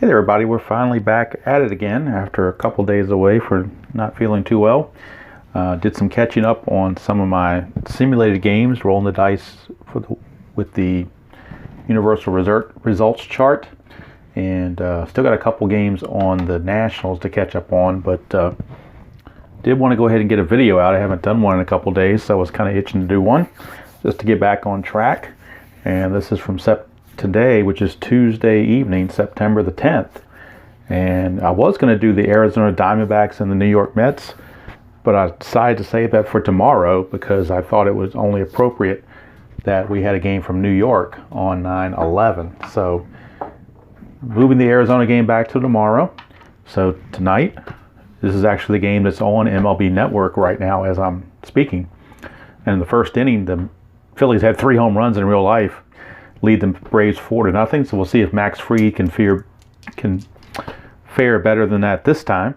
Hey there everybody, we're finally back at it again after a couple days away for not feeling too well. Did some catching up on some of my simulated games, rolling the dice with the universal results chart, and still got a couple games on the Nationals to catch up on, but did want to go ahead and get a video out. I haven't done one in a couple days, so I was kind of itching to do one just to get back on track. And this is from today, which is Tuesday evening, September the 10th. And I was going to do the Arizona Diamondbacks and the New York Mets, but I decided to save that for tomorrow because I thought it was only appropriate that we had a game from New York on 9/11. So moving the Arizona game back to tomorrow. So tonight, this is actually the game that's on MLB Network right now as I'm speaking. And in the first inning, the Phillies had 3 home runs in real life, lead the Braves 4-0. So we'll see if Max Fried can fare better than that this time.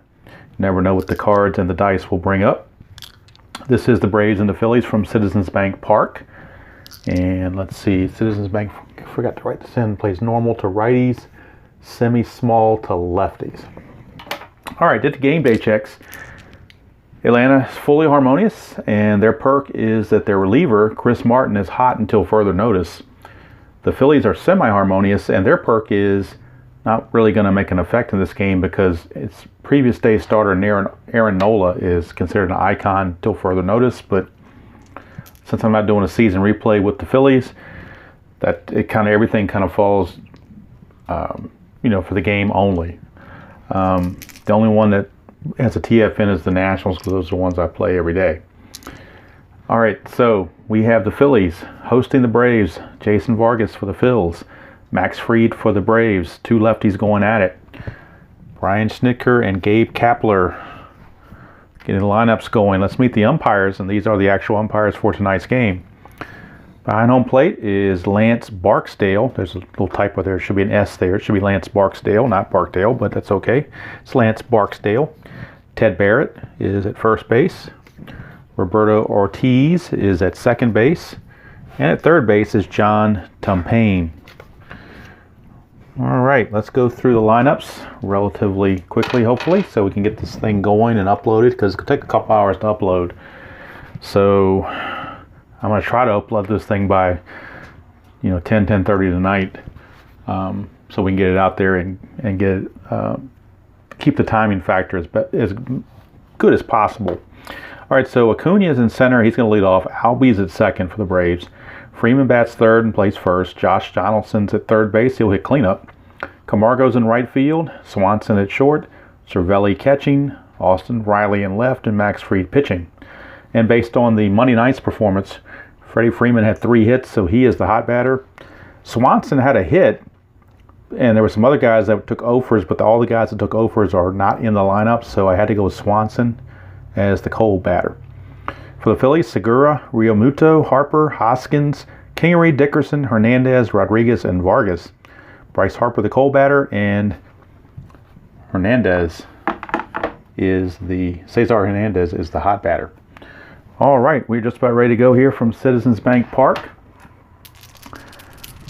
Never know what the cards and the dice will bring up. This is the Braves and the Phillies from Citizens Bank Park. And let's see, Citizens Bank, I forgot to write this in, plays normal to righties, semi-small to lefties. All right, did the game day checks. Atlanta is fully harmonious, and their perk is that their reliever, Chris Martin, is hot until further notice. The Phillies are semi-harmonious, and their perk is not really going to make an effect in this game because its previous day starter, Aaron Nola, is considered an icon until further notice. But since I'm not doing a season replay with the Phillies, that everything falls, for the game only. The only one that has a TFN is the Nationals because those are the ones I play every day. All right, so we have the Phillies hosting the Braves. Jason Vargas for the Phils. Max Fried for the Braves. 2 lefties going at it. Brian Snitker and Gabe Kapler getting the lineups going. Let's meet the umpires, and these are the actual umpires for tonight's game. Behind home plate is Lance Barksdale. There's a little typo there. It should be an S there. It should be Lance Barksdale, not Barkdale, but that's okay. It's Lance Barksdale. Ted Barrett is at first base. Roberto Ortiz is at second base. And at third base is John Tumpane. All right, let's go through the lineups relatively quickly, hopefully, so we can get this thing going and uploaded because it could take a couple hours to upload. So I'm going to try to upload this thing by 10:30 tonight, so we can get it out there and get it, keep the timing factor as good as possible. All right, so Acuna is in center. He's going to lead off. Albies at second for the Braves. Freeman bats third and plays first. Josh Donaldson's at third base. He'll hit cleanup. Camargo's in right field. Swanson at short. Cervelli catching. Austin Riley in left, and Max Fried pitching. And based on the Monday night's performance, Freddie Freeman had 3 hits, so he is the hot batter. Swanson had a hit, and there were some other guys that took offers, but all the guys that took offers are not in the lineup, so I had to go with Swanson as the cold batter. For the Phillies, Segura, Realmuto, Harper, Hoskins, Kingery, Dickerson, Hernandez, Rodriguez, and Vargas. Bryce Harper, the cold batter, and Cesar Hernandez is the hot batter. All right, we're just about ready to go here from Citizens Bank Park.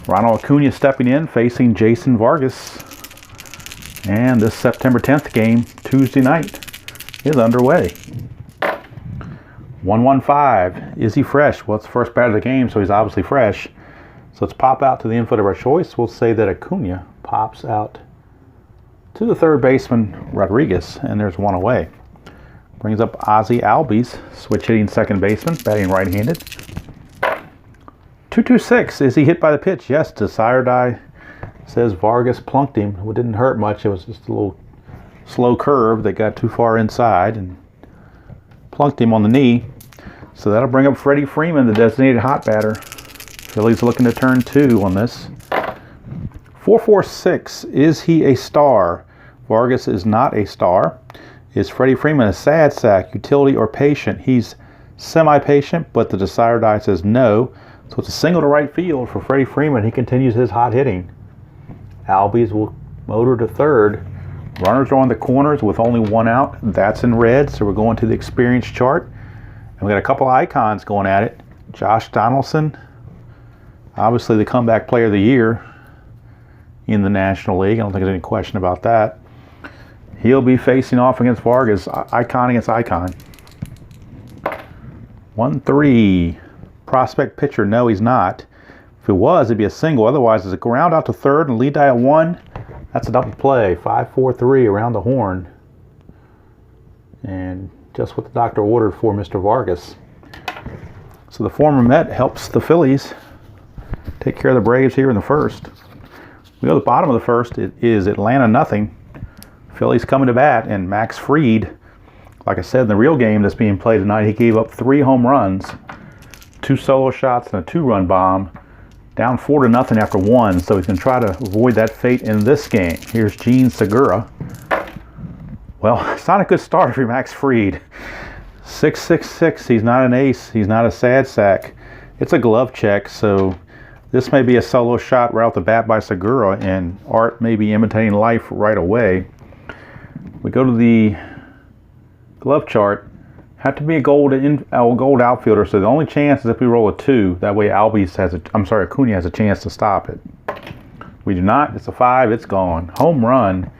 Ronald Acuna stepping in, facing Jason Vargas. And this September 10th game, Tuesday night, is underway. 1-1-5. Is he fresh? Well, it's the first batter of the game, so he's obviously fresh. So let's pop out to the infield of our choice. We'll say that Acuna pops out to the third baseman, Rodriguez, and there's one away. Brings up Ozzie Albies, switch hitting second baseman, batting right-handed. 2-2-6. Is he hit by the pitch? Yes, Desire Die says Vargas plunked him. It didn't hurt much. It was just a little slow curve that got too far inside and plunked him on the knee. So that'll bring up Freddie Freeman, the designated hot batter. Phillies looking to turn 2 on this. 4-4-6. Is he a star? Vargas is not a star. Is Freddie Freeman a sad sack, utility, or patient? He's semi-patient, but the Desire Die says no. So it's a single to right field for Freddie Freeman. He continues his hot hitting. Albies will motor to third. Runners are on the corners with only 1 out. That's in red, so we're going to the experience chart. And we got a couple of icons going at it. Josh Donaldson, obviously the comeback player of the year. in the National League. I don't think there's any question about that. He'll be facing off against Vargas, icon against icon. 1-3. Prospect pitcher, no, he's not. If it was, it'd be a single. Otherwise, it's a ground out to third and lead die at 1. That's a double play. 5-4-3 around the horn. And just what the doctor ordered for Mr. Vargas. So the former Met helps the Phillies take care of the Braves here in the first. We go to the bottom of the first. It is Atlanta nothing. Phillies coming to bat, and Max Fried, like I said, in the real game that's being played tonight, he gave up 3 home runs, 2 solo shots, and a 2-run bomb. Down 4-0 after 1, so he's going to try to avoid that fate in this game. Here's Gene Segura. Well, it's not a good start for Max Fried. 6.66. He's not an ace. He's not a sad sack. It's a glove check, so this may be a solo shot right off the bat by Segura, and Art may be imitating life right away. We go to the glove chart. Have to be a gold outfielder, so the only chance is if we roll a 2. That way Acuna has a chance to stop it. We do not. It's a 5. It's gone. Home run.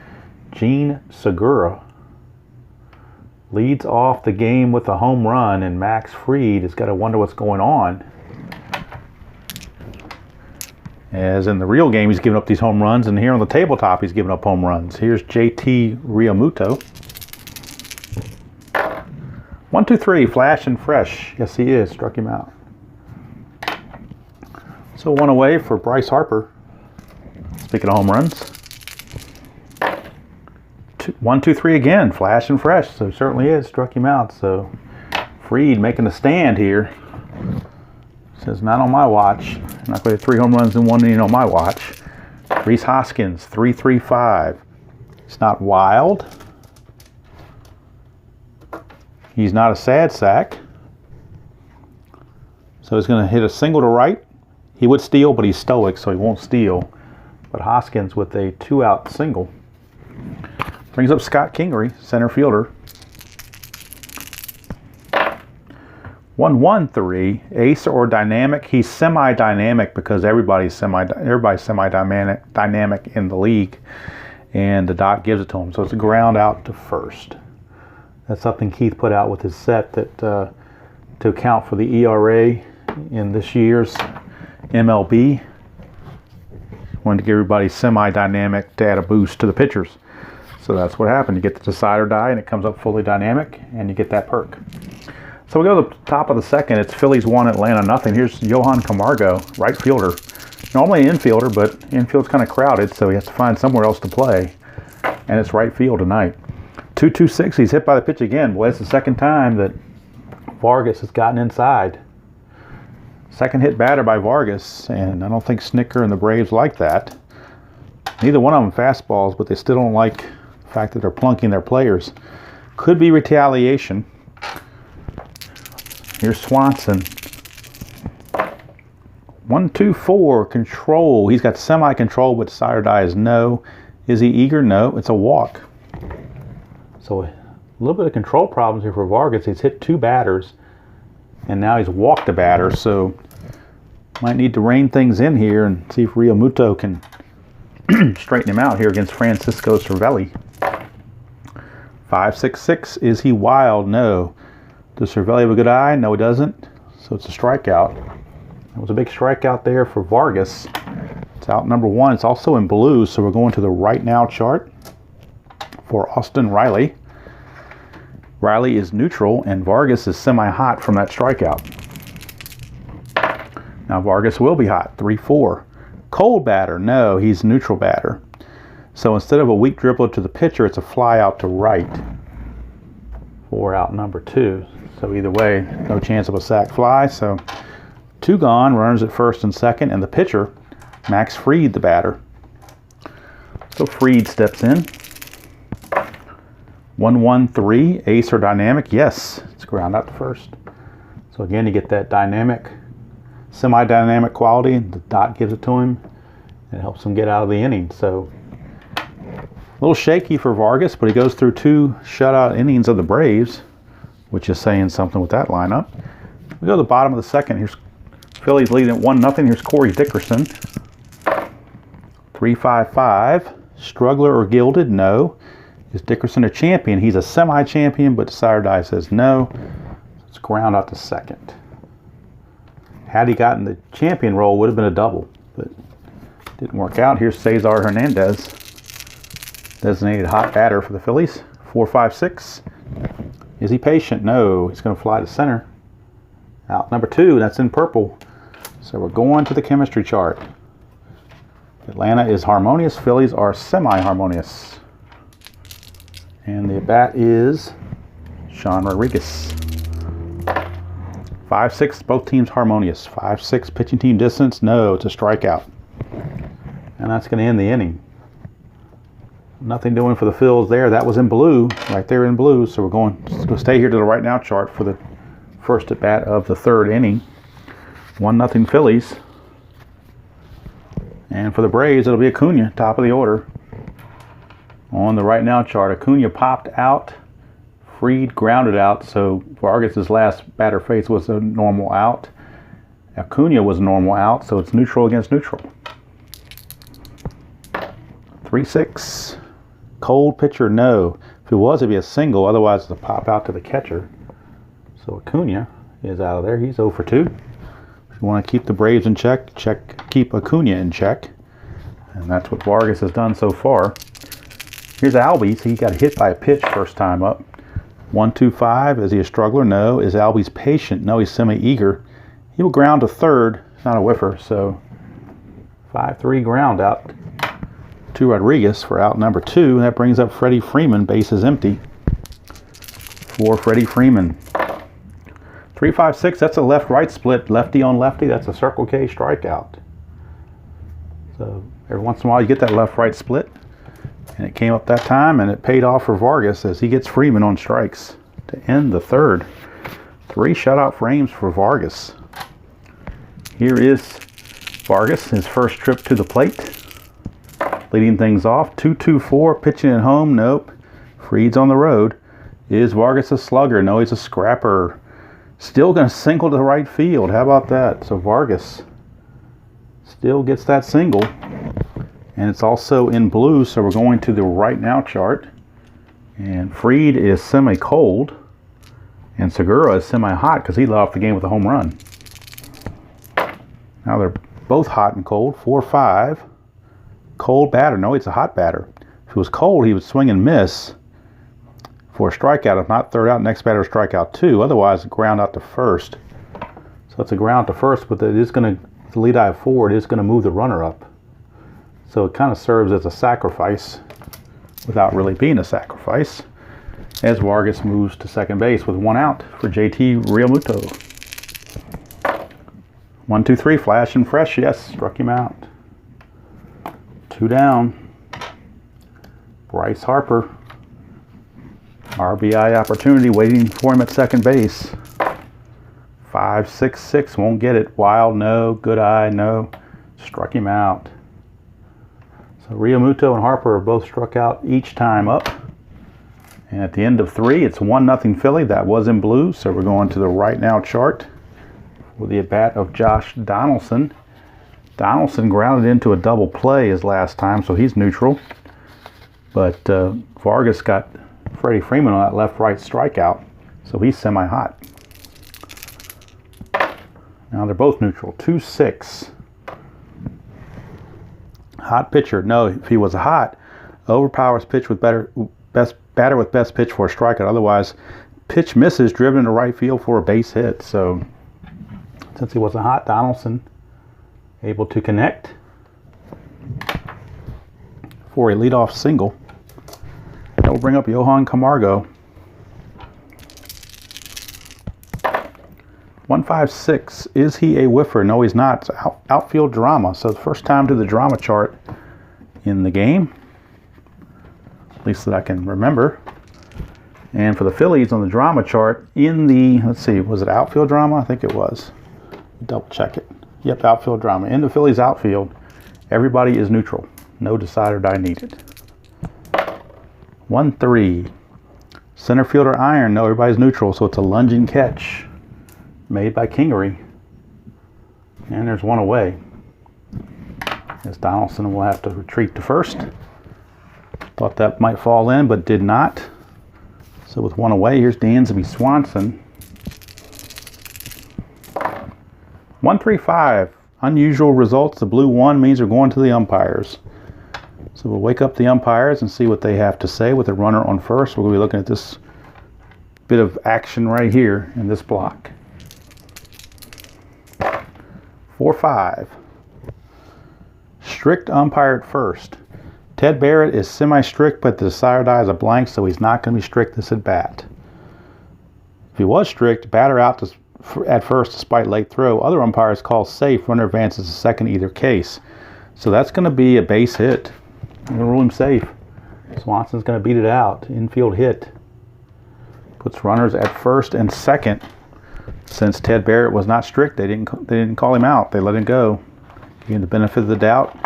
Gene Segura leads off the game with a home run, and Max Fried has got to wonder what's going on. As in the real game, he's giving up these home runs, and here on the tabletop, he's giving up home runs. Here's JT Realmuto. 1-2-3, flash and fresh. Yes, he is. Struck him out. So 1 away for Bryce Harper. Speaking of home runs. 1-2-3 again, flash and fresh. So certainly is. Struck him out. So Fried making a stand here. Says not on my watch. Not going to 3 home runs in 1 inning on my watch. Rhys Hoskins, 3.35. It's not wild. He's not a sad sack. So he's going to hit a single to right. He would steal, but he's stoic, so he won't steal. But Hoskins with a 2-out single. Brings up Scott Kingery, center fielder. 1-1-3, ace or dynamic. He's semi-dynamic because everybody's semi-dynamic in the league. And the doc gives it to him. So it's a ground out to first. That's something Keith put out with his set that to account for the ERA in this year's MLB. Wanted to give everybody semi-dynamic to add a boost to the pitchers. So that's what happened. You get the decide or die, and it comes up fully dynamic, and you get that perk. So we go to the top of the second. It's Phillies 1, Atlanta nothing. Here's Johan Camargo, right fielder. Normally an infielder, but infield's kind of crowded, so he has to find somewhere else to play. And it's right field tonight. 2-2-6, he's hit by the pitch again. Boy, it's the second time that Vargas has gotten inside. Second hit batter by Vargas, and I don't think Snicker and the Braves like that. Neither one of them fastballs, but they still don't like the fact that they're plunking their players. Could be retaliation. Here's Swanson. 1-2-4, control. He's got semi-control, but decide or die is no. Is he eager? No, it's a walk. So a little bit of control problems here for Vargas. He's hit 2 batters, and now he's walked a batter. So might need to rein things in here and see if Realmuto can straighten him out here against Francisco Cervelli. 5.66. Is he wild? No. Does Cervelli have a good eye? No, he doesn't. So it's a strikeout. It was a big strikeout there for Vargas. It's out number 1. It's also in blue, so we're going to the right now chart for Austin Riley. Riley is neutral, and Vargas is semi-hot from that strikeout. Now Vargas will be hot, 3-4. Cold batter, no, he's neutral batter. So instead of a weak dribbler to the pitcher, it's a fly out to right for out number 2. So either way, no chance of a sac fly. So 2 gone, runners at first and second, and the pitcher, Max Fried, the batter. So Fried steps in. 1-1-3, ace or dynamic? Yes, it's ground out to first. So again, you get that dynamic, semi-dynamic quality. The dot gives it to him. It helps him get out of the inning. So a little shaky for Vargas, but he goes through 2 shutout innings of the Braves, which is saying something with that lineup. We go to the bottom of the second. Here's Phillies leading at 1-0. Here's Corey Dickerson. 355. Struggler or gilded? No. Is Dickerson a champion? He's a semi-champion, but Decider Die says no. Let's ground out to second. Had he gotten the champion role, would have been a double, but didn't work out. Here's Cesar Hernandez, designated hot batter for the Phillies. 456. Is he patient? No. He's going to fly to center. Out number 2. That's in purple. So we're going to the chemistry chart. Atlanta is harmonious. Phillies are semi-harmonious. And the at-bat is Sean Rodriguez. 5-6, both teams harmonious. 5-6 pitching team distance. No, it's a strikeout. And that's going to end the inning. Nothing doing for the Phils there. That was in blue, right there in blue. So we're going to stay here to the right now chart for the first at bat of the third inning. 1-0 Phillies. And for the Braves, it'll be Acuna, top of the order. On the right now chart, Acuna popped out. Fried grounded out, so Vargas' last batter face was a normal out. Acuna was a normal out, so it's neutral against neutral. 3-6. Cold pitcher, no. If it was, it'd be a single. Otherwise, it's a pop out to the catcher. So Acuna is out of there. He's 0 for 2. If you want to keep the Braves in check, keep Acuna in check. And that's what Vargas has done so far. Here's Albies. He got hit by a pitch first time up. 1-2-5. Is he a struggler? No. Is Albies patient? No, he's semi-eager. He will ground to third. It's not a whiffer, so 5-3 ground out to Rodriguez for out number 2. That brings up Freddie Freeman. Bases empty for Freddie Freeman. 3-5-6. That's a left-right split. Lefty on lefty. That's a Circle K strikeout. So every once in a while you get that left-right split. And it came up that time, and it paid off for Vargas as he gets Freeman on strikes to end the third. 3 shutout frames for Vargas. Here is Vargas, his first trip to the plate. Leading things off, 2-2-4, pitching at home, nope. Fried's on the road. Is Vargas a slugger? No, he's a scrapper. Still going to single to right field. How about that? So Vargas still gets that single. And it's also in blue, so we're going to the right now chart. And Fried is semi-cold. And Segura is semi-hot because he led off the game with a home run. Now they're both hot and cold. 4-5. Cold batter. No, it's a hot batter. If it was cold, he would swing and miss for a strikeout. If not, third out, next batter strikeout 2. Otherwise, ground out to first. So it's a ground to first, but it is going to, the lead I have forward is going to move the runner up. So it kind of serves as a sacrifice without really being a sacrifice as Vargas moves to second base with 1 out for JT Realmuto. 1-2-3, flash and fresh. Yes, struck him out. 2 down. Bryce Harper. RBI opportunity waiting for him at second base. 5-6-6, won't get it. Wild, no. Good eye, no. Struck him out. So Realmuto and Harper are both struck out each time up. And at the end of 3, it's 1-0 Philly. That was in blue, so we're going to the right now chart with the at-bat of Josh Donaldson. Donaldson grounded into a double play his last time, so he's neutral. But Vargas got Freddie Freeman on that left-right strikeout, so he's semi-hot. Now they're both neutral. 2-6. Hot pitcher. No, if he was hot, overpowers pitch with best batter with best pitch for a strikeout. Otherwise, pitch misses, driven into right field for a base hit. So since he wasn't hot, Donaldson able to connect for a leadoff single. That will bring up Johan Camargo. 1-5-6. Is he a whiffer? No, he's not. It's outfield drama. So the first time to the drama chart in the game, at least that I can remember. And for the Phillies on the drama chart in the, let's see, was it outfield drama? I think it was. Double check it. Yep, outfield drama. In the Phillies outfield, everybody is neutral. No decider die needed. 1-3. Center fielder iron. No, everybody's neutral, so it's a lunging catch made by Kingery. And there's one away. as Donaldson will have to retreat to first. Thought that might fall in, but did not. So with one away, here's Dansby Swanson. 1-3-5. Unusual results. The blue 1 means we're going to the umpires. So we'll wake up the umpires and see what they have to say with the runner on first. We're going to be looking at this bit of action right here in this block. 4-5. Strict umpire at first. Ted Barrett is semi-strict, but the desired die is a blank, so he's not going to be strict this at bat. If he was strict, batter out at first despite late throw. Other umpires call safe. Runner advances to second either case. So that's going to be a base hit. I'm going to rule him safe. Swanson's going to beat it out. Infield hit. Puts runners at first and second. Since Ted Barrett was not strict, they didn't call him out. They let him go. Give him the benefit of the doubt.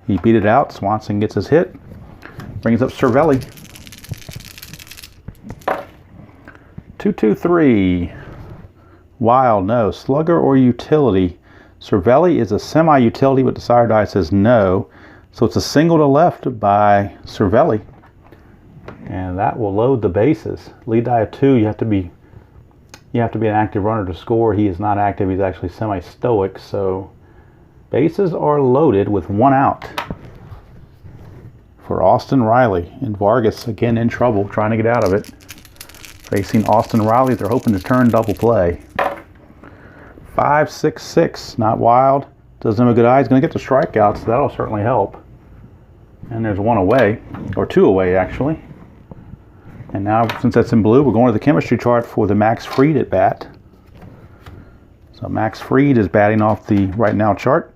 He beat it out. Swanson gets his hit. Brings up Cervelli. 2-2-3. Wild, no. Slugger or utility. Cervelli is a semi-utility, but desired die says no. So it's a single to left by Cervelli. And that will load the bases. Lead die of 2, you have to be an active runner to score. He is not active. He's actually semi-stoic. So bases are loaded with 1 out for Austin Riley. And Vargas again in trouble trying to get out of it. Facing Austin Riley, they're hoping to turn double play. 5-6-6, not wild. Does him a good eye. He's going to get the strikeouts, so that'll certainly help. And there's 1 away, or 2 away actually. And now, since that's in blue, we're going to the chemistry chart for the Max Fried at bat. So Max Fried is batting off the right now chart.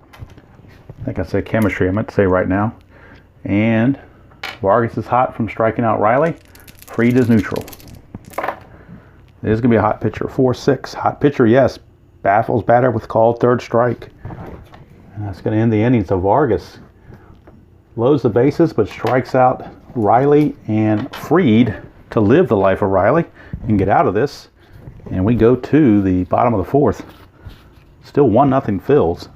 I think I said chemistry. I meant to say right now. And Vargas is hot from striking out Riley. Fried is neutral. It is going to be a hot pitcher. 4-6. Hot pitcher, yes. Baffles batter with called third strike. And that's going to end the inning. So Vargas loads the bases but strikes out Riley and Fried to live the life of Riley and get out of this. And we go to the bottom of the 4th. Still 1-0 Phils.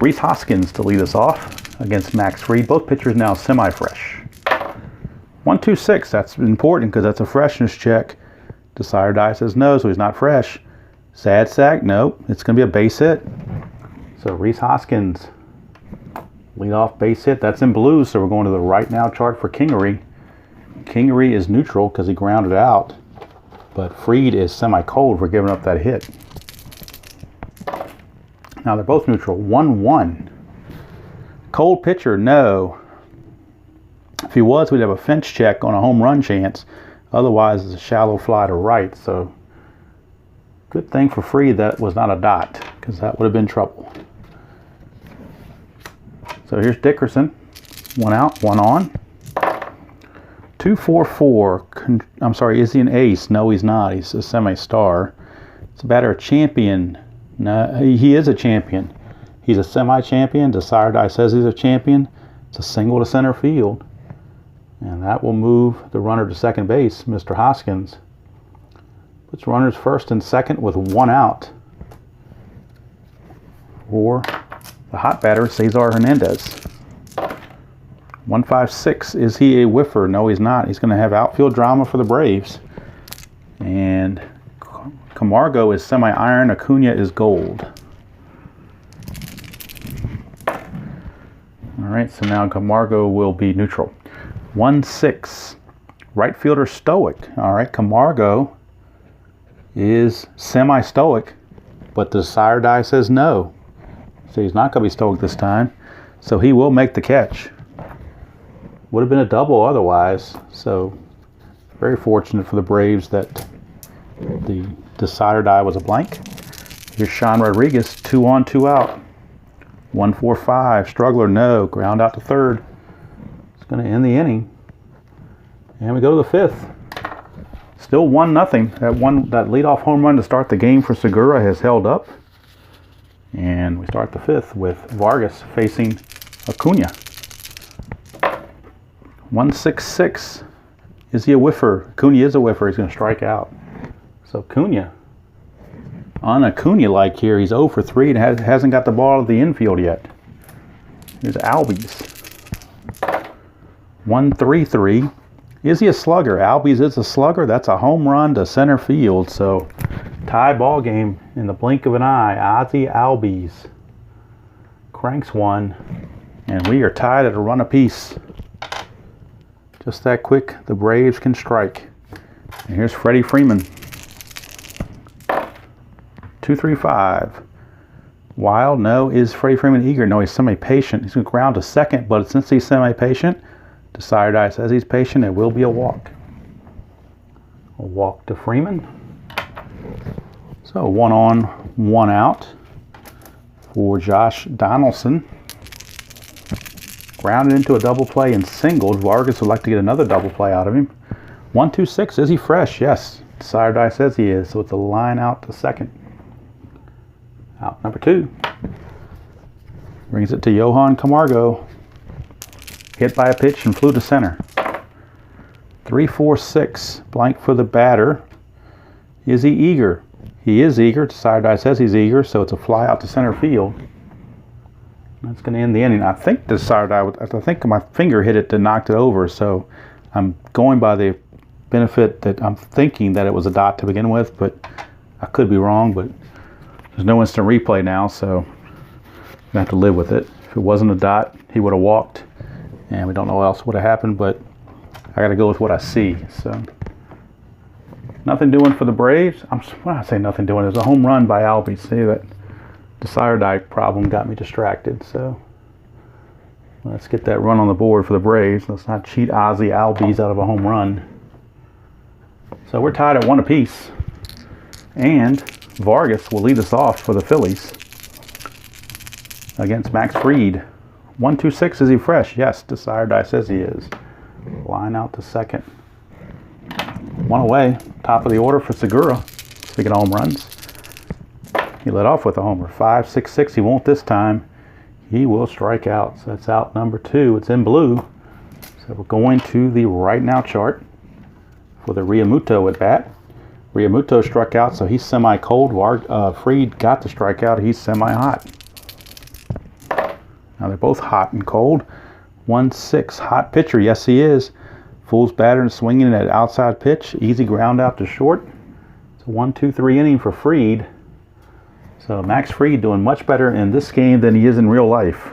Rhys Hoskins to lead us off against Max Fried. Both pitchers now semi-fresh. 1-2-6. That's important because that's a freshness check. Desired die says no, so he's not fresh. Sad sack, nope. It's going to be a base hit. So Rhys Hoskins, lead off base hit. That's in blue, so we're going to the right now chart for Kingery. Kingery is neutral because he grounded out, but Fried is semi-cold for giving up that hit. Now they're both neutral. 1-1. Cold pitcher, no. If he was, we'd have a fence check on a home run chance. Otherwise, it's a shallow fly to right. So good thing for Fried that was not a dot, because that would have been trouble. So here's Dickerson. 1 out, 1 on. 2-4-4. I'm sorry, is he an ace? No, he's not. He's a semi-star. It's a batter, a champion. No, he is a champion. He's a semi-champion. Desired die says he's a champion. It's a single to center field. And that will move the runner to second base, Mr. Hoskins. Puts runners first and second with 1 out for the hot batter, Cesar Hernandez. 1-5-6. Is he a whiffer? No, he's not. He's going to have outfield drama for the Braves. And Camargo is semi-iron. Acuna is gold. All right, so now Camargo will be neutral. 1-6. Right fielder stoic. All right, Camargo is semi-stoic, but the desired die says no. So he's not going to be stoic this time. So he will make the catch. Would have been a double otherwise. So very fortunate for the Braves that the desired die was a blank. Here's Sean Rodriguez. 2 on, 2 out. 1-4-5. Struggler, no. Ground out to third. It's going to end the inning. And we go to the 5th. Still 1-0. That leadoff home run to start the game for Segura has held up. And we start the 5th with Vargas facing Acuna. 1-6-6. Is he a whiffer? Acuna is a whiffer. He's going to strike out. So Acuna, on Acuna-like here, he's 0 for 3 and hasn't got the ball to the infield yet. Here's Albies. 1-3-3. Is he a slugger? Albies is a slugger. That's a home run to center field. So tie ball game in the blink of an eye. Ozzie Albies cranks one, and we are tied at a run apiece. Just that quick, the Braves can strike. And here's Freddie Freeman. 2-3-5. Wild? No. Is Freddie Freeman eager? No, he's semi-patient. He's going to ground to second, but since he's semi-patient, Desire Die says he's patient. It will be a walk. A walk to Freeman. So 1 on, 1 out for Josh Donaldson. Grounded into a double play and singled. Vargas would like to get another double play out of him. 1-2-6. Is he fresh? Yes. Desire Die says he is. So it's a line out to second. Out number 2. Brings it to Johan Camargo. Hit by a pitch and flew to center. 3-4-6. Blank for the batter. Is he eager? He is eager. Desire Die says he's eager, so it's a fly out to center field. That's going to end the inning. I think Desire Die, I think my finger hit it to knock it over, so I'm going by the benefit that I'm thinking that it was a dot to begin with, but I could be wrong, but there's no instant replay now, so I have to live with it. If it wasn't a dot, he would have walked, and we don't know what else would have happened, but I got to go with what I see. So nothing doing for the Braves. When I say nothing doing, there's a home run by Albies. See, that Desire Die problem got me distracted. So let's get that run on the board for the Braves. Let's not cheat Ozzie Albies out of a home run. So we're tied at 1 apiece, and Vargas will lead us off for the Phillies against Max Fried. 1-2-6. Is he fresh? Yes. Desire Die says he is. Line out to second. 1 away. Top of the order for Segura. Speaking of home runs, he led off with a homer. 5-6-6. He won't this time. He will strike out. So that's out number 2. It's in blue. So we're going to the right now chart for the Realmuto at bat. Realmuto struck out, so he's semi-cold. Fried got the strikeout. He's semi-hot. Now they're both hot and cold. 1-6. Hot pitcher. Yes, he is. Fool's batter and swinging at outside pitch. Easy ground out to short. It's a 1-2-3 inning for Fried. So Max Fried doing much better in this game than he is in real life.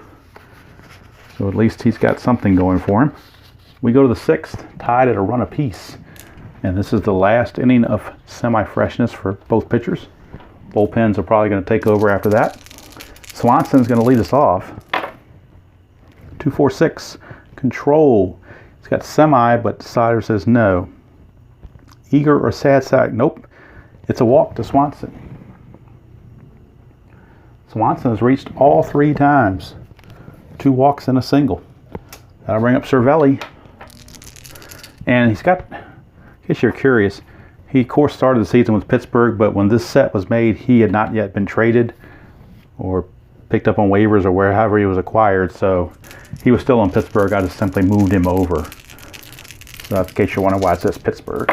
So at least he's got something going for him. We go to the 6th, tied at a run apiece. And this is the last inning of semi-freshness for both pitchers. Bullpens are probably going to take over after that. Swanson's going to lead us off. 2-4-6. Control. He's got semi, but Decider says no. Eager or sad sack? Nope. It's a walk to Swanson. Swanson has reached all 3 times. 2 walks and a single. That'll bring up Cervelli. And he's got, in case you're curious, he of course started the season with Pittsburgh, but when this set was made, he had not yet been traded or picked up on waivers or wherever he was acquired, so he was still in Pittsburgh. I just simply moved him over. So in case you're wondering why it says Pittsburgh.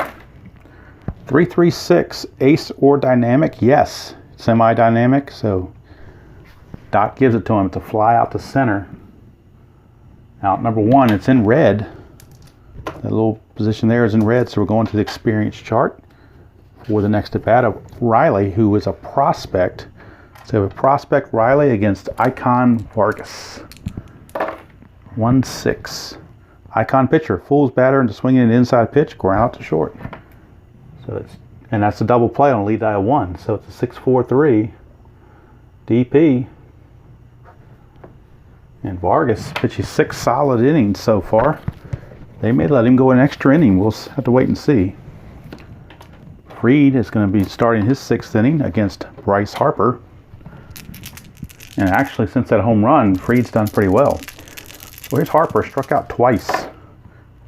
3-3-6, ace or dynamic? Yes, semi-dynamic, so Doc gives it to him to fly out to center. Out number 1, it's in red. That little position there is in red, so we're going to the experience chart for the next at bat of Riley, who is a prospect. So we have a prospect Riley against Icon Vargas. 1-6. Icon pitcher, fool's batter into swinging an inside pitch, ground out to short. So that's a double play on lead die of 1. So it's a 6-4-3 DP. And Vargas pitches 6 solid innings so far. They may let him go an extra inning. We'll have to wait and see. Fried is going to be starting his 6th inning against Bryce Harper. And actually, since that home run, Fried's done pretty well. So here's Harper, struck out twice.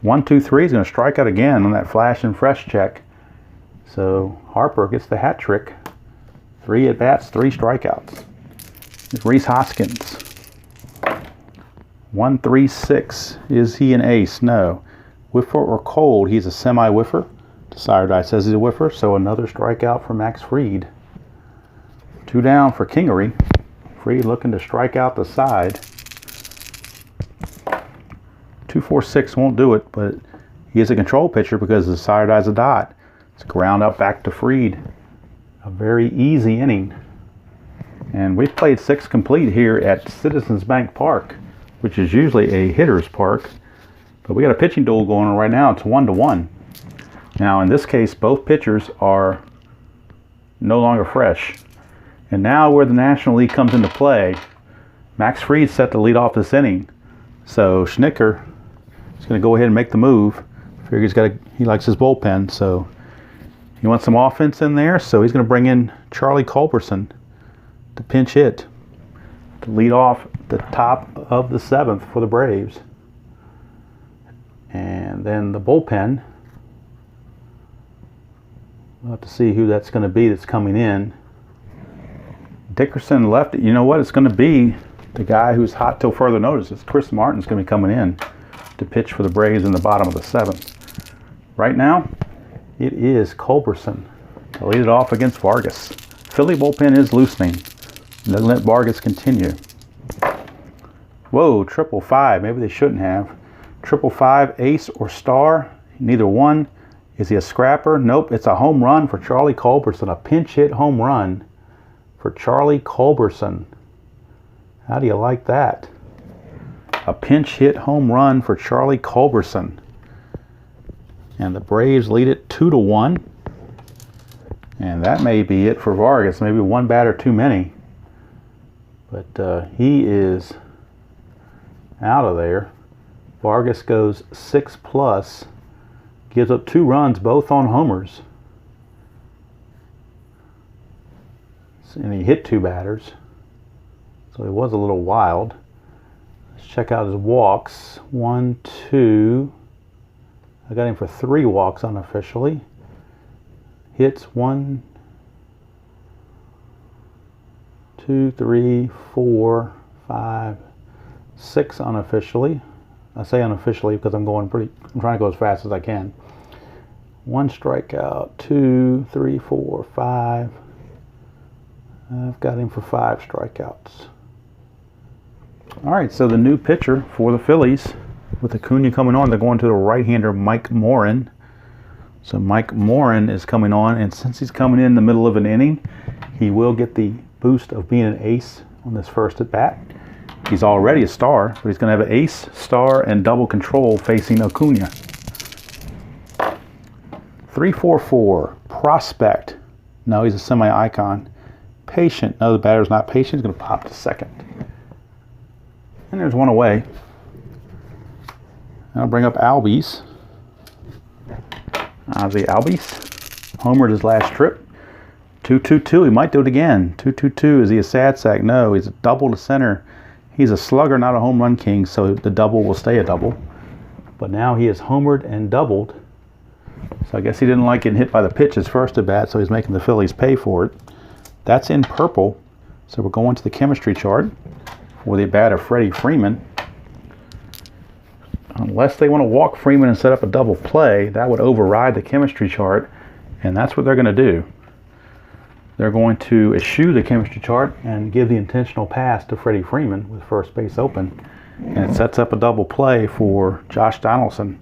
1-2-3, he's going to strike out again on that flash and fresh check. So Harper gets the hat trick. 3 at-bats, 3 strikeouts. Here's Rhys Hoskins. 1-3-6. Is he an ace? No. Whiffer or cold? He's a semi-whiffer. Desire Die says he's a whiffer, so another strikeout for Max Fried. 2 down for Kingery. Fried looking to strike out the side. 2-4-6 won't do it, but he is a control pitcher because the side has a dot. It's ground up back to Fried. A very easy inning. And we've played 6 complete here at Citizens Bank Park, which is usually a hitter's park. But we got a pitching duel going on right now. It's 1-1. Now in this case, both pitchers are no longer fresh. And now where the National League comes into play, Max Fried set to lead off this inning. So Schnicker is going to go ahead and make the move. Figure he likes his bullpen, so he wants some offense in there. So he's going to bring in Charlie Culberson to pinch hit, to lead off the top of the 7th for the Braves. And then the bullpen, we'll have to see who that's going to be that's coming in. Dickerson left it. You know what? It's going to be the guy who's hot till further notice. It's Chris Martin's going to be coming in to pitch for the Braves in the bottom of the 7th. Right now, it is Culberson to lead it off against Vargas. Philly bullpen is loosening. Doesn't let Vargas continue. Whoa, 555. Maybe they shouldn't have. 555, ace or star. Neither one. Is he a scrapper? Nope. It's a home run for Charlie Culberson. A pinch hit home run for Charlie Culberson. How do you like that? A pinch hit home run for Charlie Culberson. And the Braves lead it 2-1. And that may be it for Vargas. Maybe one batter too many. But he is out of there. Vargas goes 6+. Gives up 2 runs, both on homers. And he hit 2 batters. So he was a little wild. Let's check out his walks. 1, 2. I got him for 3 walks unofficially. Hits 1, 2, 3, 4, 5, 6 unofficially. I say unofficially because I'm trying to go as fast as I can. 1 strikeout, 2, 3, 4, 5. I've got him for 5 strikeouts. All right, so the new pitcher for the Phillies, with Acuna coming on, they're going to the right-hander Mike Morin. So Mike Morin is coming on, and since he's coming in the middle of an inning, he will get the boost of being an ace on this first at bat. He's already a star, but he's going to have an ace, star, and double control facing Acuna. 3-4-4, prospect. No, he's a semi-icon. Patient. No, the batter's not patient. He's going to pop to second. And there's one away. I'll bring up Albies. Ozzie Albies. Homered his last trip. 2-2-2. He might do it again. 2-2-2. Is he a sad sack? No, he's a double to center. He's a slugger, not a home run king, so the double will stay a double. But now he is homered and doubled. So I guess he didn't like getting hit by the pitch his first at bat, so he's making the Phillies pay for it. That's in purple. So we're going to the chemistry chart for the at bat of Freddie Freeman. Unless they want to walk Freeman and set up a double play, that would override the chemistry chart, and that's what they're going to do. They're going to eschew the chemistry chart and give the intentional pass to Freddie Freeman with first base open, and it sets up a double play for Josh Donaldson.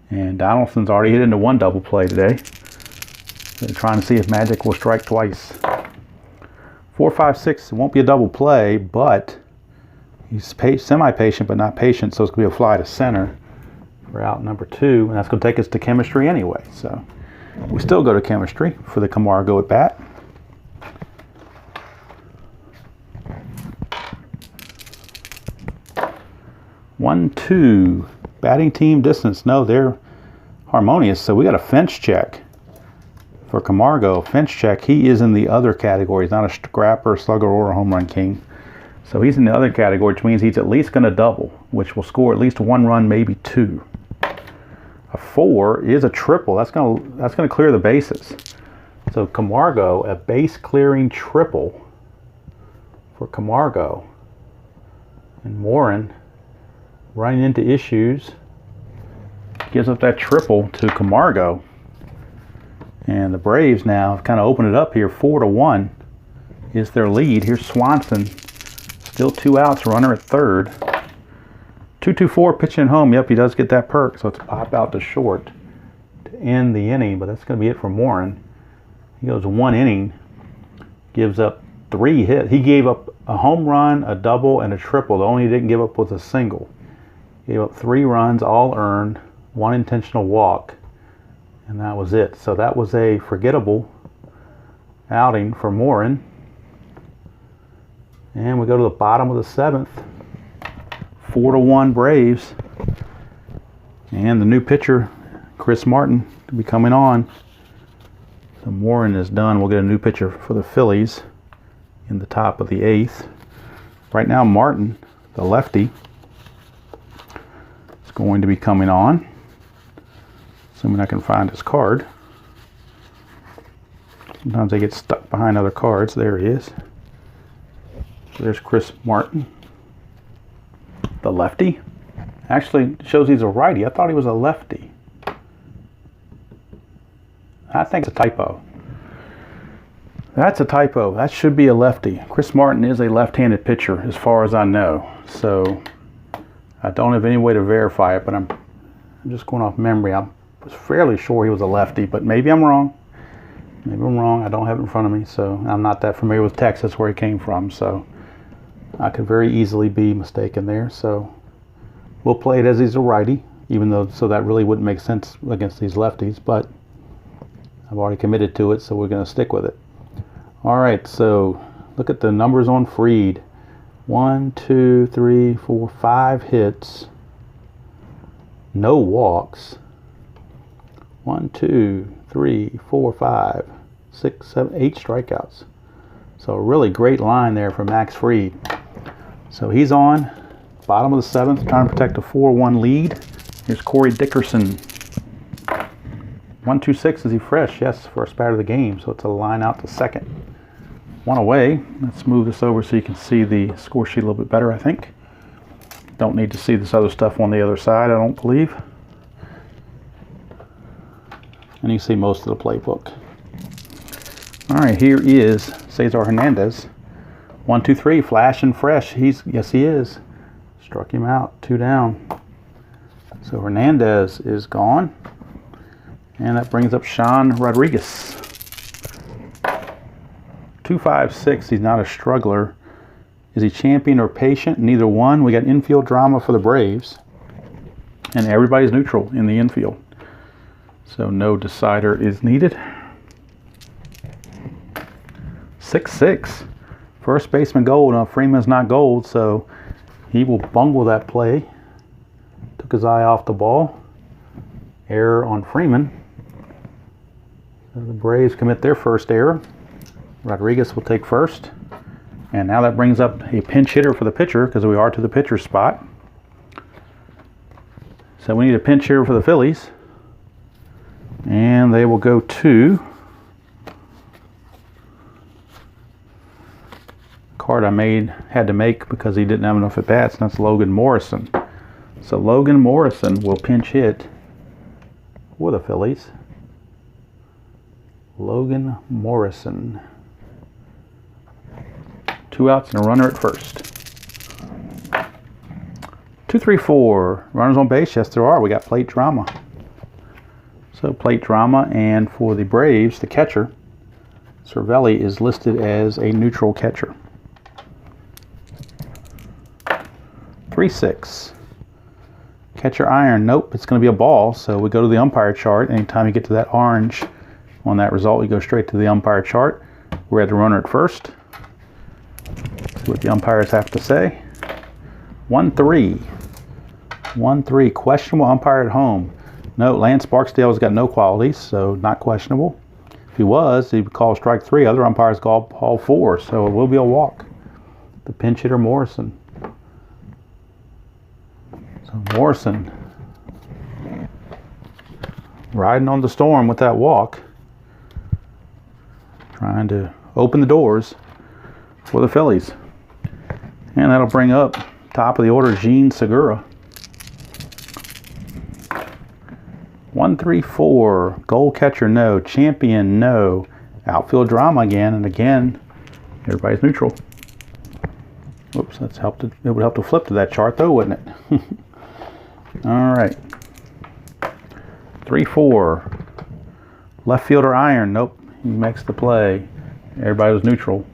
And Donaldson's already hit into 1 double play today. They're trying to see if Magic will strike twice. 4-5-6, it won't be a double play, but he's semi-patient but not patient, so it's going to be a fly to center for out number 2, and that's going to take us to chemistry anyway. So we still go to chemistry for the Camargo at bat. One, 2. Batting team distance. No, they're harmonious, so we got a fence check for Camargo. Fence check. He is in the other category. He's not a scrapper, slugger, or a home run king. So he's in the other category, which means he's at least going to double, which will score at least 1 run, maybe 2. A 4 is a triple. That's going to clear the bases. So Camargo, a base clearing triple for Camargo. And Morin, running into issues, gives up that triple to Camargo. And the Braves now have kind of opened it up here. 4-1 is their lead. Here's Swanson. Still 2 outs, runner at third. 2-2-4 pitching home. Yep, he does get that perk. So it's pop out to short to end the inning. But that's going to be it for Morin. He goes 1 inning, gives up 3 hits. He gave up a home run, a double, and a triple. The only he didn't give up was a single. He gave up 3 runs, all earned, 1 intentional walk, and that was it. So that was a forgettable outing for Morin. And we go to the bottom of the 7th. 4-1 Braves. And the new pitcher, Chris Martin, will be coming on. So Morin is done. We'll get a new pitcher for the Phillies in the top of the 8th. Right now, Martin, the lefty, is going to be coming on. Assuming I can find his card. Sometimes they get stuck behind other cards. There he is. So there's Chris Martin, the lefty. Actually, it shows he's a righty. I thought he was a lefty. I think it's a typo. That's a typo. That should be a lefty. Chris Martin is a left-handed pitcher as far as I know. So I don't have any way to verify it, but I'm just going off memory. I was fairly sure he was a lefty, but maybe I'm wrong. Maybe I'm wrong. I don't have it in front of me, so I'm not that familiar with Texas where he came from, so I could very easily be mistaken there. So we'll play it as he's a righty, even though, so that really wouldn't make sense against these lefties, but I've already committed to it, so we're going to stick with it. All right, so look at the numbers on Fried. 1, 2, 3, 4, 5 hits. No walks. 1, 2, 3, 4, 5, 6, 7, 8 strikeouts. So a really great line there for Max Fried. So he's on, bottom of the 7th, trying to protect a 4-1 lead. Here's Corey Dickerson. 1-2-6, is he fresh? Yes, first batter of the game. So it's a line out to second. 1 away. Let's move this over so you can see the score sheet a little bit better, I think. Don't need to see this other stuff on the other side, I don't believe. And you see most of the playbook. All right, here is Cesar Hernandez. 1-2-3, flash and fresh. Yes, he is. Struck him out, 2 down. So Hernandez is gone. And that brings up Sean Rodriguez. 2-5-6, he's not a struggler. Is he champion or patient? Neither one. We got infield drama for the Braves. And everybody's neutral in the infield. So no decider is needed. 6-6. First baseman gold. Now Freeman's not gold, so he will bungle that play. Took his eye off the ball. Error on Freeman. So the Braves commit their first error. Rodriguez will take first. And now that brings up a pinch hitter for the pitcher because we are to the pitcher spot. So we need a pinch hitter for the Phillies. And they will go to card I had to make because he didn't have enough at bats, and that's Logan Morrison. So Logan Morrison will pinch hit for the Phillies. Logan Morrison. 2 outs and a runner at first. 2-3-4. Runners on base? Yes, there are. We got plate drama. So plate drama, and for the Braves, the catcher, Cervelli, is listed as a neutral catcher. 3-6. Catcher iron. Nope, it's going to be a ball, so we go to the umpire chart. Anytime you get to that orange on that result, you go straight to the umpire chart. We're at the runner at first. See what the umpires have to say. 1-3. 1-3. Questionable umpire at home. No, Lance Barksdale's got no qualities, so not questionable. If he was, he would call strike 3. Other umpires call 4, so it will be a walk. The pinch hitter, Morrison. So Morrison riding on the storm with that walk. Trying to open the doors for the Phillies. And that'll bring up top of the order, Gene Segura. 1-3-4. Goal catcher, no. Champion, no. Outfield drama again, and again, everybody's neutral. Oops, that's helped. It would help to flip to that chart, though, wouldn't it? All right. 3-4. Left fielder iron. Nope. He makes the play. Everybody was neutral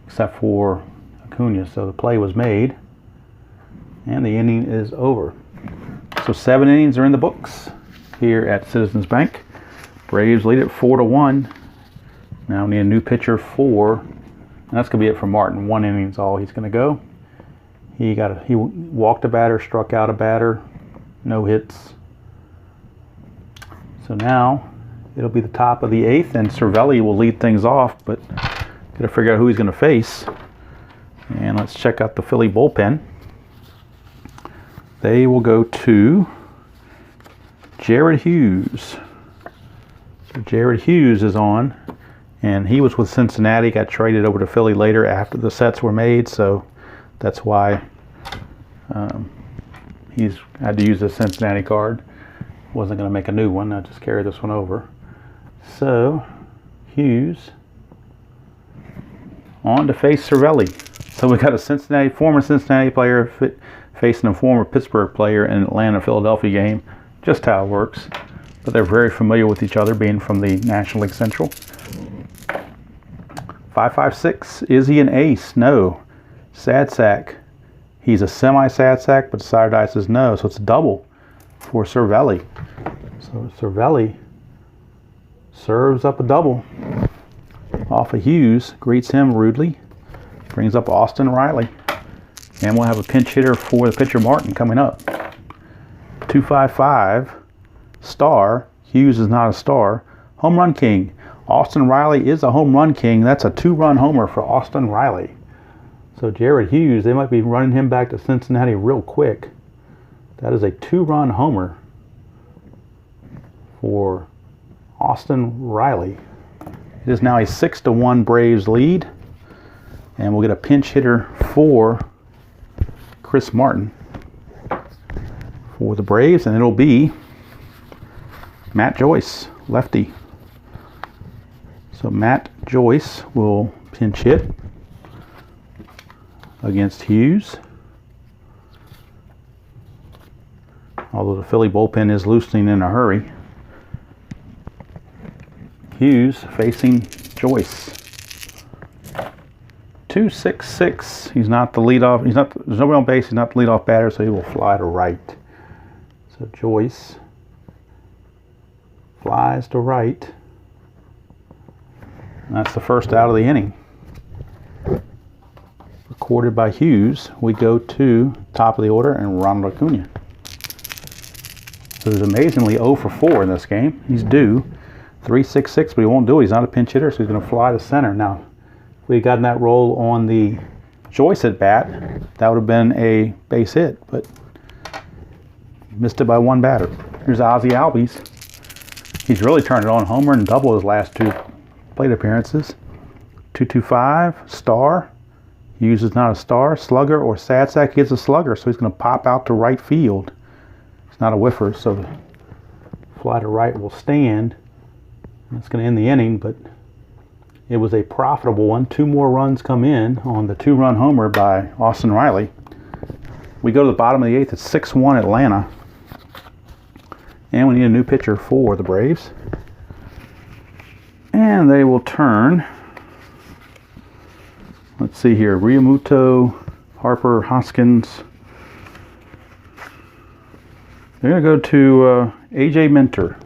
except for Acuna. So the play was made. And the inning is over. So 7 innings are in the books here at Citizens Bank. Braves lead it 4-1. Now we need a new pitcher for, and that's going to be it for Martin. 1 inning is all he's going to go. He walked a batter, struck out a batter, no hits. So now it'll be the top of the 8th, and Cervelli will lead things off, but got to figure out who he's going to face. And let's check out the Philly bullpen. They will go to Jared Hughes. So Jared Hughes is on, and he was with Cincinnati, got traded over to Philly later after the sets were made, so that's why he's had to use the Cincinnati card. Wasn't going to make a new one, I just carried this one over. So Hughes on to face Cervelli. So we got a former Cincinnati player facing a former Pittsburgh player in an Atlanta-Philadelphia game. Just how it works. But they're very familiar with each other, being from the National League Central. 556. Is he an ace? No. Sad sack. He's a semi-sad sack, but side die says no. So it's a double for Cervelli. So Cervelli serves up a double off of Hughes. Greets him rudely. Brings up Austin Riley. And we'll have a pinch hitter for the pitcher Martin coming up. 255. Star. Hughes is not a star. Home run king. Austin Riley is a home run king. That's a 2-run homer for Austin Riley. So Jared Hughes, they might be running him back to Cincinnati real quick. That is a 2-run homer for Austin Riley. It is now a 6-1 Braves lead. And we'll get a pinch hitter for Chris Martin for the Braves, and it'll be Matt Joyce, lefty. So Matt Joyce will pinch hit against Hughes. Although the Philly bullpen is loosening in a hurry. Hughes facing Joyce. 266. He's not the leadoff. There's nobody on base. He's not the leadoff batter, so he will fly to right. So Joyce flies to right. And that's the first out of the inning. Recorded by Hughes. We go to top of the order and Ronald Acuna. So he's amazingly 0 for 4 in this game. He's due 366, but he won't do it. He's not a pinch hitter, so he's going to fly to center. Now, if we had gotten that roll on the Joyce at bat, that would have been a base hit, but missed it by 1 batter. Here's Ozzie Albies. He's really turned it on. Homer and double his last 2 plate appearances. 225, star. Hughes is not a star. Slugger or sad sack gets a slugger, so he's going to pop out to right field. It's not a whiffer, so the fly to right will stand. That's going to end the inning, but it was a profitable one. 2 more runs come in on the 2-run homer by Austin Riley. We go to the bottom of the 8th. It's 6-1 Atlanta. And we need a new pitcher for the Braves. And they will turn. Let's see here. Realmuto, Harper, Hoskins. They're going to go to A.J. Minter.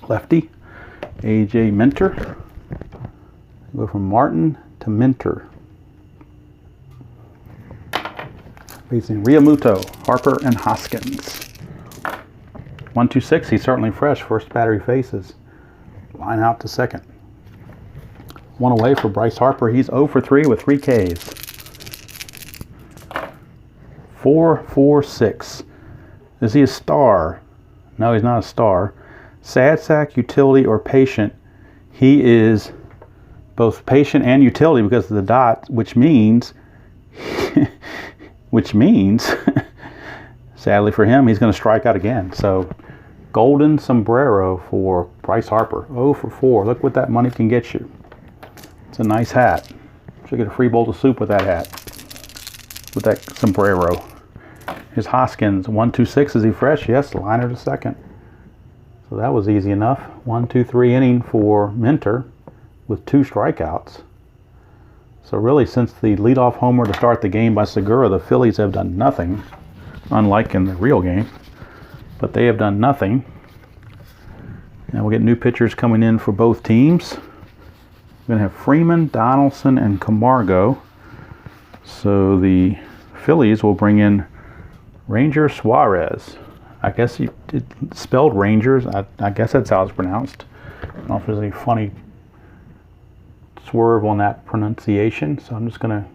Lefty. A.J. Minter. Go from Martin to Minter. Facing Realmuto, Harper, and Hoskins. 1-2-6. He's certainly fresh. First batter he faces. Line out to second. 1 away for Bryce Harper. He's 0 for 3 with 3 Ks. 4-4-6. Is he a star? No, he's not a star. Sad sack, utility, or patient. He is both patient and utility because of the dot, which means, sadly for him, he's going to strike out again. So, golden sombrero for Bryce Harper. 0 for 4. Look what that money can get you. It's a nice hat. Should get a free bowl of soup with that hat, with that sombrero. Here's Hoskins. 1-2-6. Is he fresh? Yes. Liner to second. So that was easy enough. 1-2-3 inning for Minter with 2 strikeouts. So really, since the leadoff homer to start the game by Segura, the Phillies have done nothing, unlike in the real game. But they have done nothing. And we'll get new pitchers coming in for both teams. We're going to have Freeman, Donaldson, and Camargo. So the Phillies will bring in Ranger Suarez. I guess it spelled Rangers. I guess that's how it's pronounced. I don't know if there's any funny swerve on that pronunciation, so I'm just going to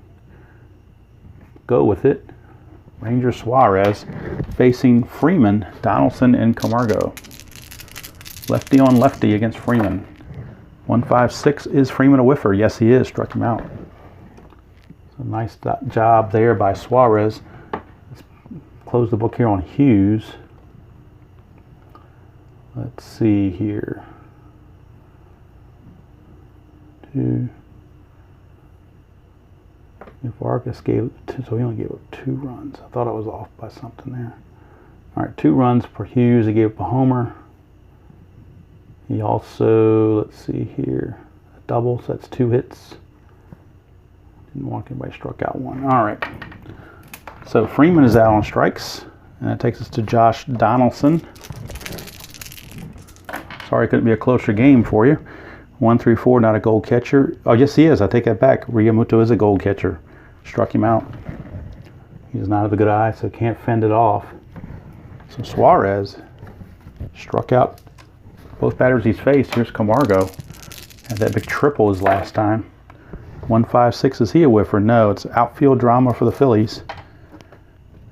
go with it. Ranger Suarez facing Freeman, Donaldson, and Camargo. Lefty on lefty against Freeman. 1-5-6. Is Freeman a whiffer? Yes, he is. Struck him out. So nice job there by Suarez. Let's close the book here on Hughes. Let's see here. 2. Vargas gave 2, so he only gave up 2 runs. I thought I was off by something there. All right, 2 runs for Hughes. He gave up a homer. He also, let's see here, a double, so that's 2 hits. Didn't want anybody struck out 1. All right. So Freeman is out on strikes, and that takes us to Josh Donaldson. Sorry, it couldn't be a closer game for you. 1-3-4, not a gold catcher. Oh, yes, he is. I take that back. Realmuto is a gold catcher. Struck him out. He does not have a good eye, so can't fend it off. So Suarez struck out both batters he's faced. Here's Camargo. Had that big triple his last time. 1-5-6. Is he a whiffer? No, it's outfield drama for the Phillies.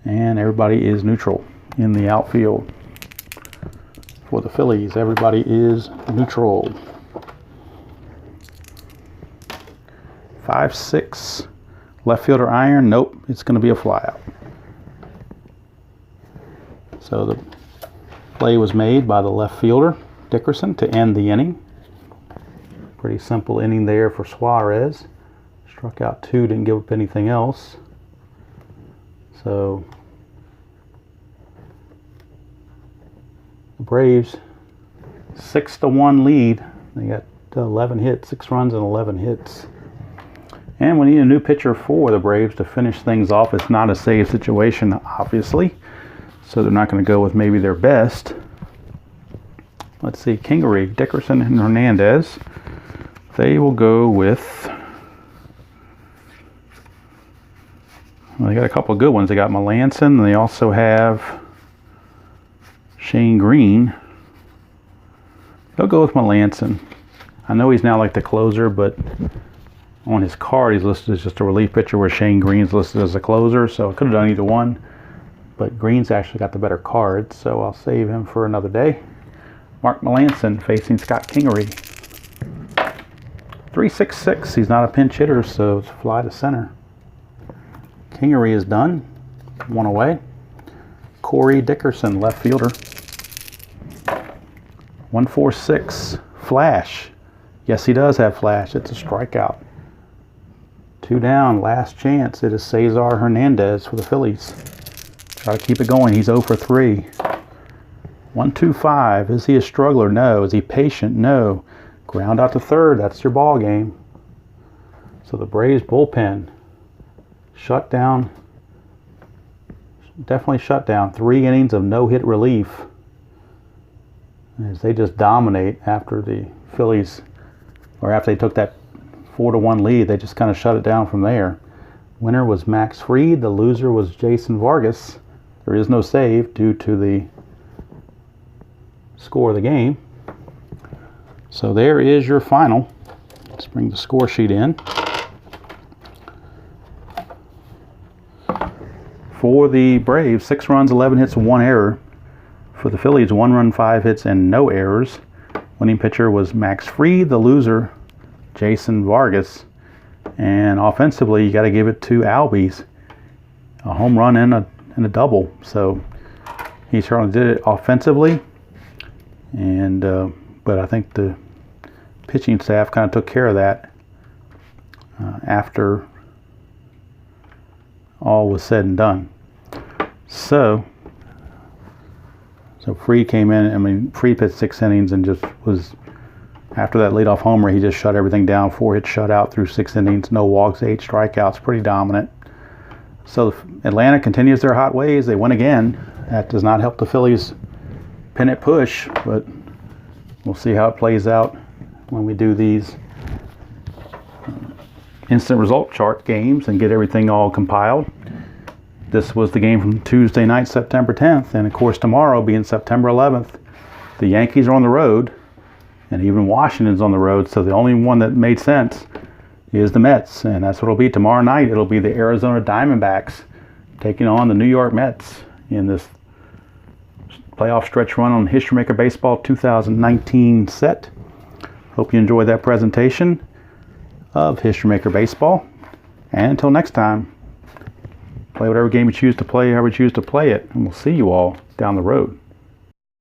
And everybody is neutral in the outfield. For the Phillies, everybody is neutral. 5-6. Left fielder iron. Nope, it's going to be a flyout. So the play was made by the left fielder, Dickerson, to end the inning. Pretty simple inning there for Suarez. Struck out 2, didn't give up anything else. So the Braves, 6-1 lead. They got 11 hits, 6 runs and 11 hits. And we need a new pitcher for the Braves to finish things off. It's not a save situation, obviously. So they're not going to go with maybe their best. Let's see, Kingery, Dickerson, and Hernandez. They will go with... Well, they got a couple of good ones. They got Melanson, and they also have Shane Green. They'll go with Melanson. I know he's now like the closer, but on his card he's listed as just a relief pitcher, where Shane Green's listed as a closer, so I could have done either one. But Green's actually got the better card, so I'll save him for another day. Mark Melanson facing Scott Kingery. 3-6-6. He's not a pinch hitter, so it's fly to center. Kingery is done. 1 away. Corey Dickerson, left fielder. 1-4-6. Flash. Yes, he does have flash. It's a strikeout. 2 down. Last chance. It is Cesar Hernandez for the Phillies. Try to keep it going. He's 0 for 3. 1-2-5. Is he a struggler? No. Is he patient? No. Ground out to third. That's your ball game. So the Braves bullpen shut down. Definitely shut down. 3 innings of no-hit relief, as they just dominate after the Phillies, or after they took that 4-1 lead. They just kind of shut it down from there. Winner was Max Fried. The loser was Jason Vargas. There is no save due to the score of the game. So there is your final. Let's bring the score sheet in. For the Braves, 6 runs, 11 hits, 1 error. For the Phillies, 1 run, 5 hits, and no errors. Winning pitcher was Max Fried. The loser, Jason Vargas. And offensively, you got to give it to Albies. A home run and a double. So he certainly did it offensively. And but I think the pitching staff kind of took care of that after all was said and done. So Fried came in. I mean, Fried pitched 6 innings and just was, after that leadoff homer, he just shut everything down. 4 hits shutout through 6 innings, no walks, 8 strikeouts, pretty dominant. So Atlanta continues their hot ways. They win again. That does not help the Phillies pennant push, but we'll see how it plays out when we do these instant result chart games and get everything all compiled. This was the game from Tuesday night, September 10th, and of course tomorrow, being September 11th, the Yankees are on the road, and even Washington's on the road, so the only one that made sense is the Mets, and that's what it'll be tomorrow night. It'll be the Arizona Diamondbacks taking on the New York Mets in this playoff stretch run on History Maker Baseball 2019 set. Hope you enjoyed that presentation of History Maker Baseball. And until next time, play whatever game you choose to play, however you choose to play it, and we'll see you all down the road.